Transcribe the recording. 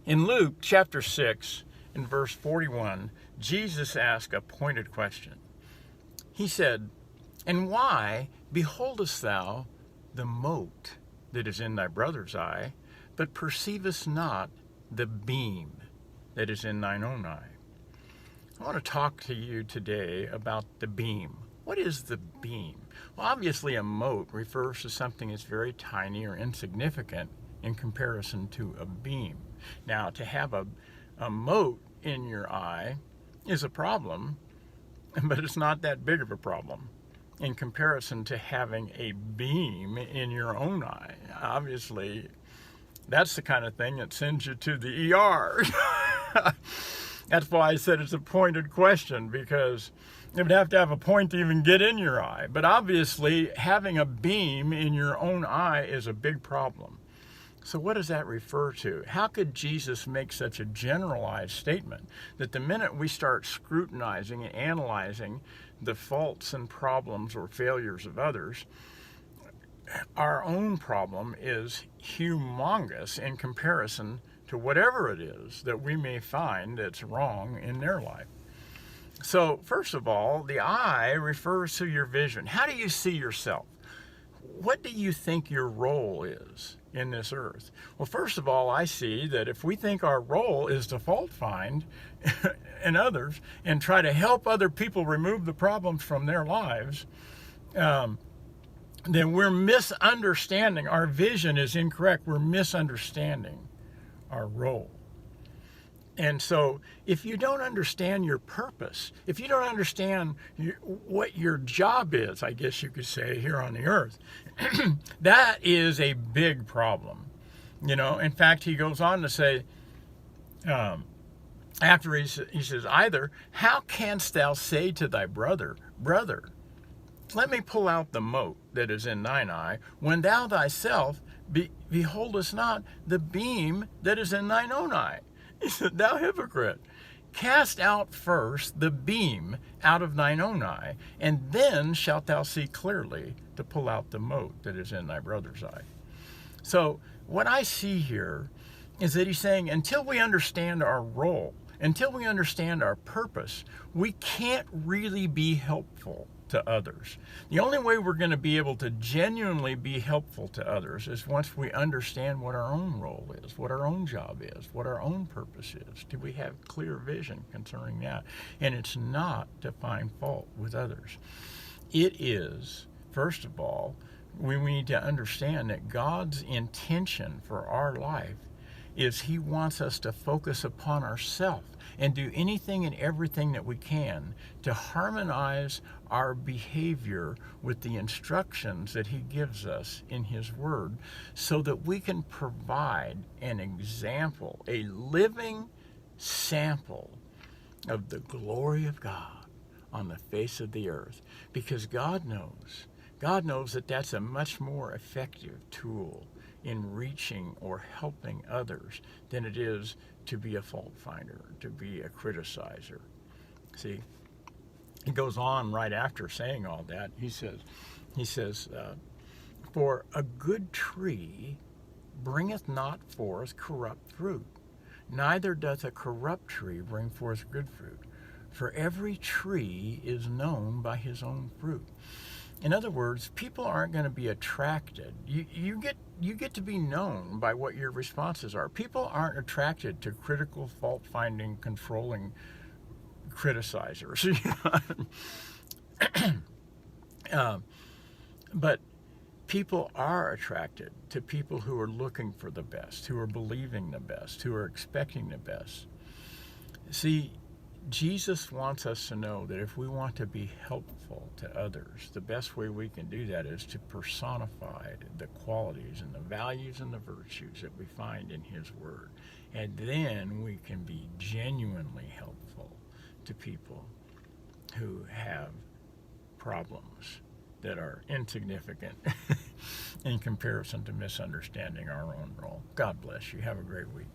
In Luke chapter 6, in verse 41, Jesus asked a pointed question. He said, "And why beholdest thou the mote that is in thy brother's eye, but perceivest not the beam that is in thine own eye?" I want to talk to you today about the beam. What is the beam? Well, obviously a mote refers to something that's very tiny or insignificant in comparison to a beam. Now, to have a mote in your eye is a problem, but it's not that big of a problem in comparison to having a beam in your own eye. Obviously, that's the kind of thing that sends you to the ER. That's why I said it's a pointed question, because you would have to have a point to even get in your eye. But obviously, having a beam in your own eye is a big problem. So what does that refer to? How could Jesus make such a generalized statement that the minute we start scrutinizing and analyzing the faults and problems or failures of others, our own problem is humongous in comparison to whatever it is that we may find that's wrong in their life? So first of all, the eye refers to your vision. How do you see yourself? What do you think your role is in this earth? Well, first of all, I see that if we think our role is to fault find in others and try to help other people remove the problems from their lives, then we're misunderstanding. Our vision is incorrect. We're misunderstanding our role. And so if you don't understand your purpose, if you don't understand what your job is, I guess you could say, here on the earth, that is a big problem. In fact, he goes on to say, after he says, either, how canst thou say to thy brother, brother, let me pull out the mote that is in thine eye, when thou thyself beholdest not the beam that is in thine own eye? He said, thou hypocrite, cast out first the beam out of thine own eye, and then shalt thou see clearly to pull out the mote that is in thy brother's eye. So what I see here is that he's saying, until we understand our role, until we understand our purpose, we can't really be helpful to others. The only way we're going to be able to genuinely be helpful to others is once we understand what our own role is, what our own job is, what our own purpose is. Do we have clear vision concerning that? And it's not to find fault with others. It is, first of all, we need to understand that God's intention for our life is he wants us to focus upon ourselves and do anything and everything that we can to harmonize our behavior with the instructions that he gives us in his word, so that we can provide an example, a living sample of the glory of God on the face of the earth. Because God knows that that's a much more effective tool in reaching or helping others than it is to be a fault finder, to be a criticizer. See, he goes on right after saying all that. He says, for a good tree bringeth not forth corrupt fruit, neither doth a corrupt tree bring forth good fruit. For every tree is known by his own fruit. In other words, people aren't going to be attracted. You get to be known by what your responses are. People aren't attracted to critical, fault-finding, controlling criticizers. But people are attracted to people who are looking for the best, who are believing the best, who are expecting the best. See, Jesus wants us to know that if we want to be helpful to others, the best way we can do that is to personify the qualities and the values and the virtues that we find in his word. And then we can be genuinely helpful to people who have problems that are insignificant in comparison to misunderstanding our own role. God bless you. Have a great week.